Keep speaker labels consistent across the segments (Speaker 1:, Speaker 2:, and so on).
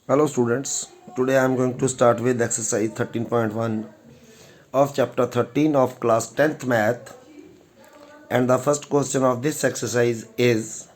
Speaker 1: Hello students, today I am going to start with exercise 13.1 of chapter 13 of class 10th math, and the first question of this exercise is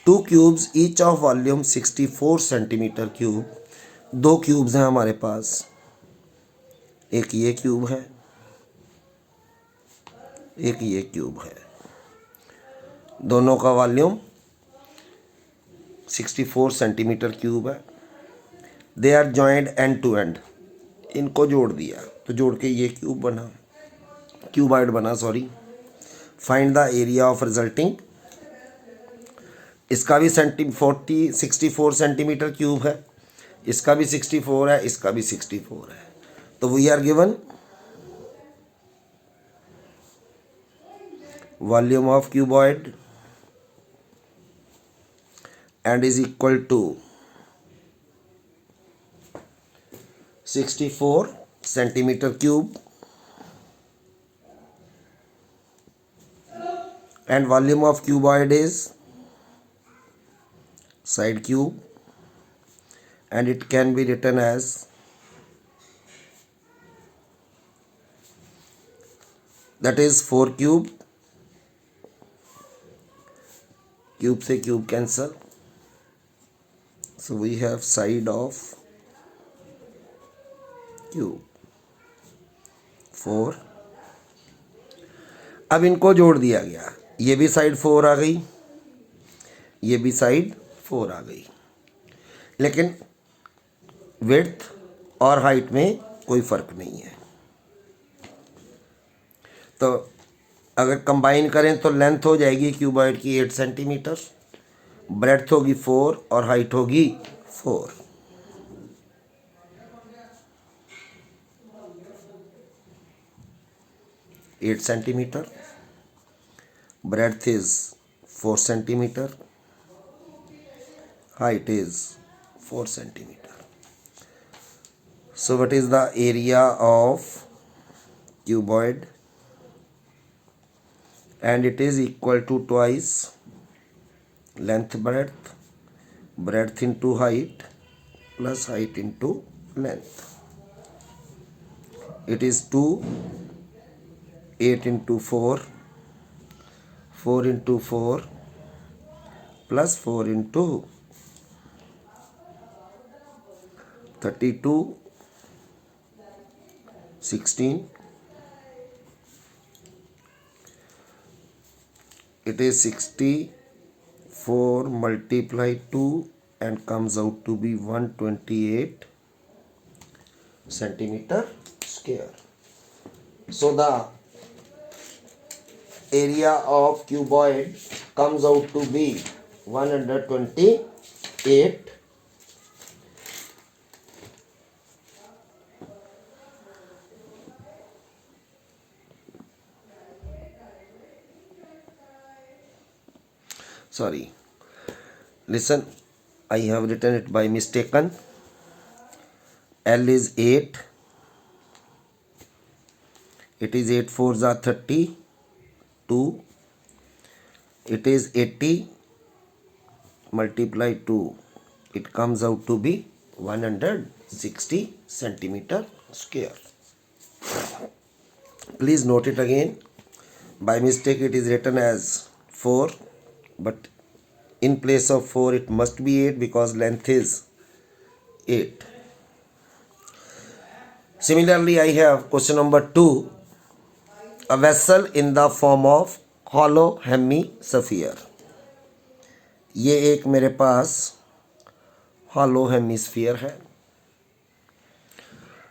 Speaker 1: two cubes each of volume 64 centimeter cube. दो cubes हैं हमारे पास, एक ये cube है, एक ये cube है, दोनों का वॉल्यूम 64 सेंटीमीटर क्यूब है। They are joint end to end, इनको जोड़ दिया तो जोड़ के ये क्यूब बना, क्यूबॉइड बना sorry. Find the area of resulting, इसका भी 64 सेंटीमीटर क्यूब है, इसका भी 64 है, इसका भी 64 है। तो we are given volume of cuboid and is equal to 64 centimeter cube and volume of cuboid is side cube, and it can be written as that is 4 cube, cube से cube cancel, so we have side of cube 4। अब इनको जोड़ दिया गया, ये भी side 4 आ गई, ये भी साइड 4 आ गई, लेकिन विड्थ और हाइट में कोई फ़र्क नहीं है। तो अगर कंबाइन करें तो लेंथ हो जाएगी क्यूबॉइड की 8 सेंटीमीटर, ब्रेड्थ होगी 4 और हाइट होगी 4। Eight centimetre, breadth is 4 centimeter, height is 4 centimeter. So what is the area of cuboid? And it is equal to twice length breadth, breadth into height plus height into length. It is 2, 8 into 4, 4 into 4 plus 4 into 32, 16. It is 64 multiplied 2 and comes out to be 128 centimeter square. So the area of cuboid comes out to be 128 sorry, listen, I have written it by mistaken. L is 8, it is 8 4s are 30, 2, it is 80 multiplied 2, it comes out to be 160 centimeter square. Please note it again, by mistake it is written as 4, but in place of 4 it must be 8 because length is 8. Similarly, I have question number 2. A vessel in the form of hollow hemisphere. ये एक मेरे पास hollow hemisphere है,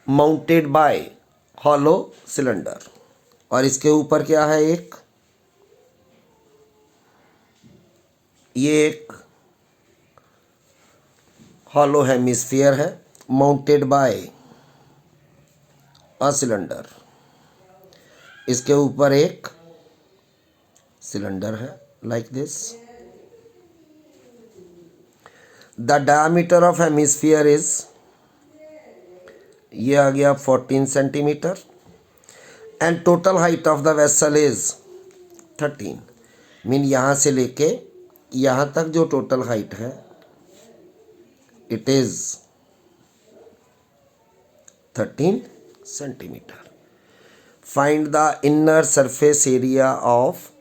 Speaker 1: mounted by hollow cylinder, और इसके ऊपर क्या है, ये एक hollow hemisphere है mounted by a cylinder, इसके ऊपर एक सिलेंडर है like this. The diameter of hemisphere is, ये आ गया 14 centimetre, and total height of the vessel is 13। Mean यहाँ से लेके यहाँ तक जो टोटल हाइट है it is 13 centimeter. Find the inner surface area of,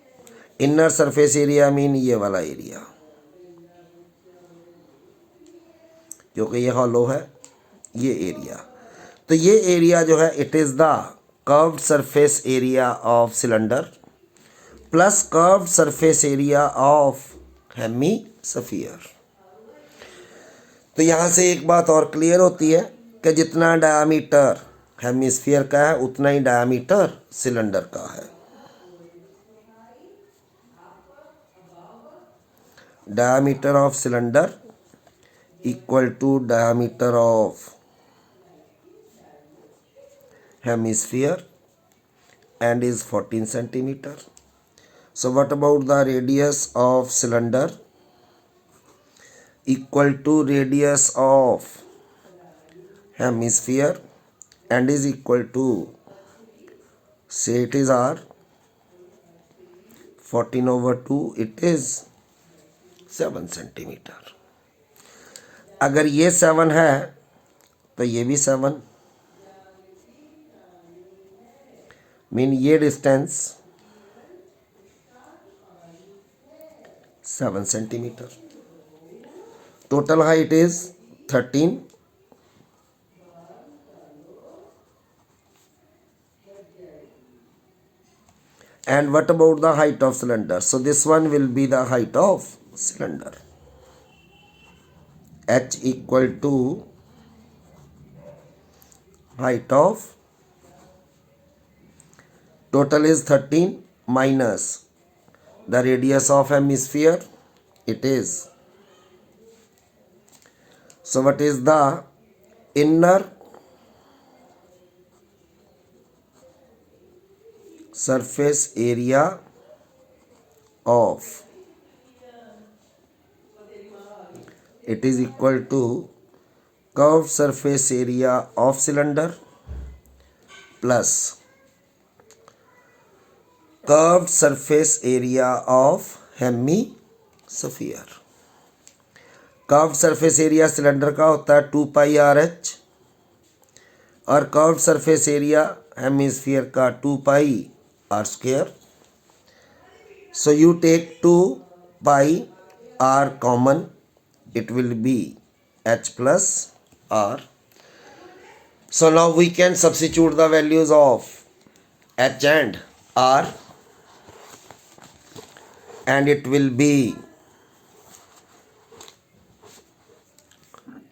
Speaker 1: inner surface area mean ये वाला एरिया, क्योंकि ये हॉलो है, ये एरिया। तो ये एरिया जो है it is the curved surface area of cylinder plus curved surface area of hemisphere. तो यहाँ से एक बात और क्लियर होती है कि जितना डायामीटर हेमीस्फीयर का है उतना ही डायामीटर सिलेंडर का है। Diameter of cylinder equal to diameter of hemisphere and is 14 centimeter. So what about the radius of cylinder? Equal to radius of hemisphere and is equal to, say it is R, 14/2, it is 7 centimeter. अगर ये 7 है तो ये भी 7, mean ये distance 7 centimetre. Total height is 13 and what about the height of cylinder? So this one will be the height of cylinder, h equal to height of, total is 13 minus the radius of hemisphere, it is, so what is the inner surface area of, it is equal to curved surface area of cylinder plus curved surface area of hemisphere. Curved surface area cylinder का होता है 2πRh और curved surface area hemisphere का 2πr²। So you take 2πr common, it will be h plus r. So now we can substitute the values of h and r and it will be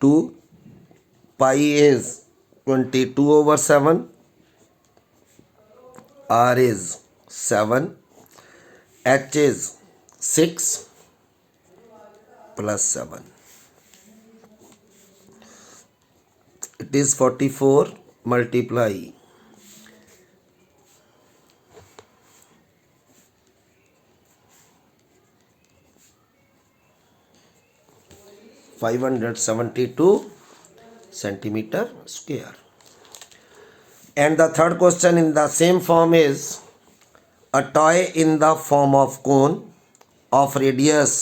Speaker 1: 2 pi is 22/7, r is 7, h is 6 plus 7, it is 44 multiply 572 centimeter square. And the third question in the same form is a toy in the form of cone of radius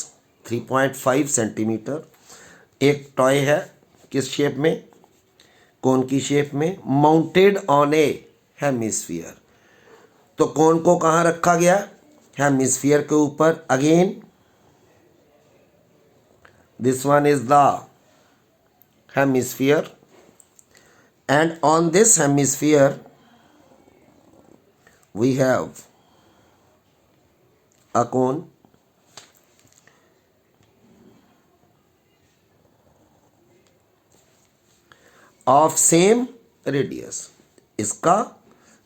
Speaker 1: 3.5 centimeter. एक toy है किस shape में, कोन की shape में, mounted on A hemisphere. तो कोन को कहाँ रखा गया, हेमिस्फीयर के ऊपर। Again this one is the hemisphere and on this hemisphere we have a cone of same radius. इसका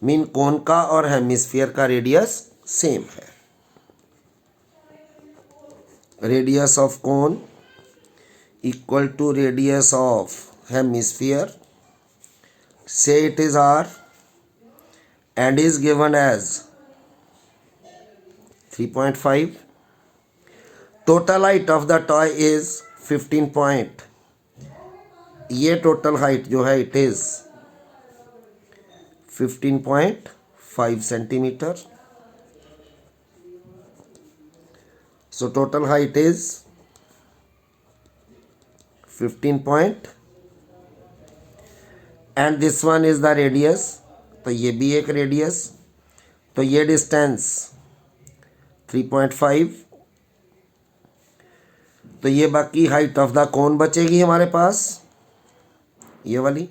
Speaker 1: मीन कोन का और हेमिस्फीयर का रेडियस सेम है। Radius of cone equal to radius of hemisphere, say it is r and is given as 3.5. total height of the toy is 15 point, ये total height जो है it is 15.5 centimeter. so total height is 15 point and this one is the radius, तो ये भी एक radius, तो ये distance 3.5, तो ये बाकी हाइट ऑफ द कोन बचेगी हमारे पास, ये वाली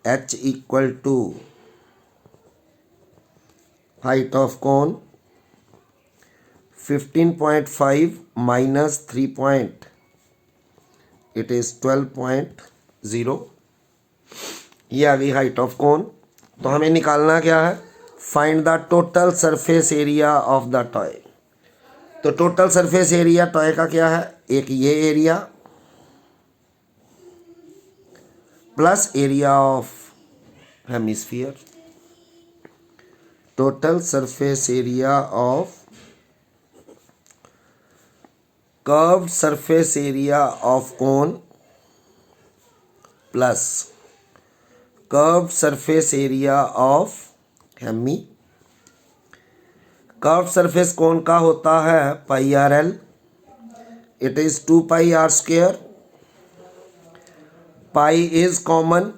Speaker 1: h equal to height of cone 15.5 minus 3. It is 12.0, ये आ गई हाइट ऑफ कोन। तो हमें निकालना क्या है, find the total surface area of the toy. तो टोटल सरफेस एरिया टॉय का क्या है, एक ये area plus area of hemisphere, total surface area of curved surface area of cone plus curved surface area of hemi. Curved surface cone का होता है pi r l, it is 2 pi r square, pi is common,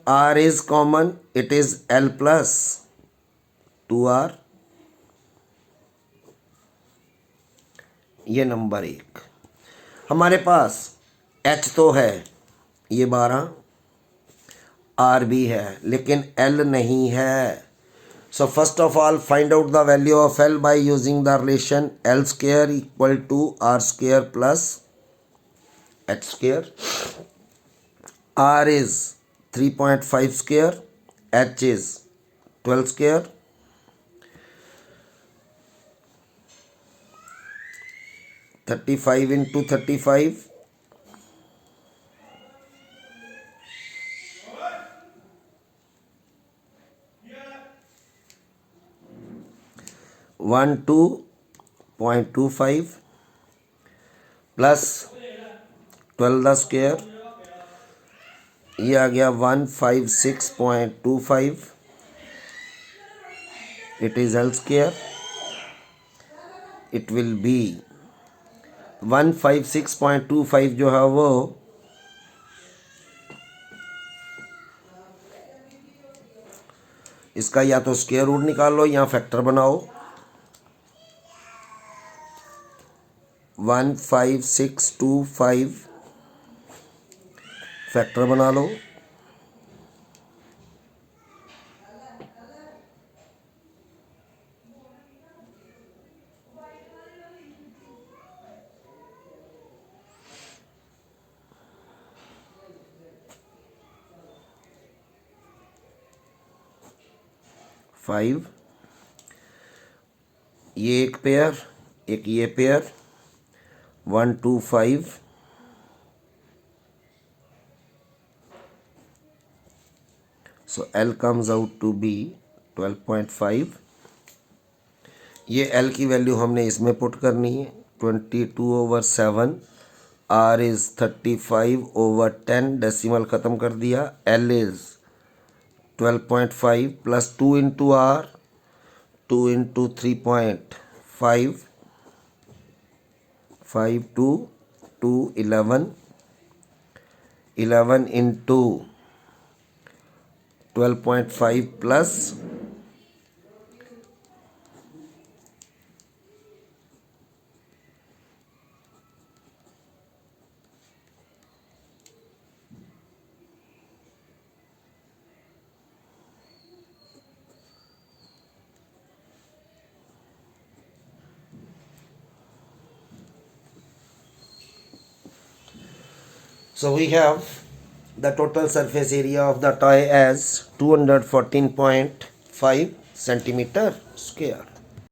Speaker 1: r is common, it is l plus 2r। ये number 1। हमारे पास h तो है, ये 12, r भी है, लेकिन l नहीं है। So first of all find out the value of l by using the relation l square equal to r square plus h square. r is 3.5 square, h is 12 square, 35 into 35, 12.25 plus 12 the square, ये आ गया 156.25, it is L square, it will be 156.25 जो है वो इसका या तो square root निकाल लो या फैक्टर बनाओ। 15625 फैक्टर बना लो, फाइव, ये एक पेयर, एक ये pair, 125, so L comes out to be 12.5। ये L की वैल्यू हमने इसमें पुट करनी है, 22/7, R इज़ 35/10, डेसिमल ख़त्म कर दिया, L is 12.5 plus 2 into R, 2 into 3.5, 5 2 2 11, 11 into 12.5 plus 'So we have the total surface area of the toy as 214.5 centimeter square.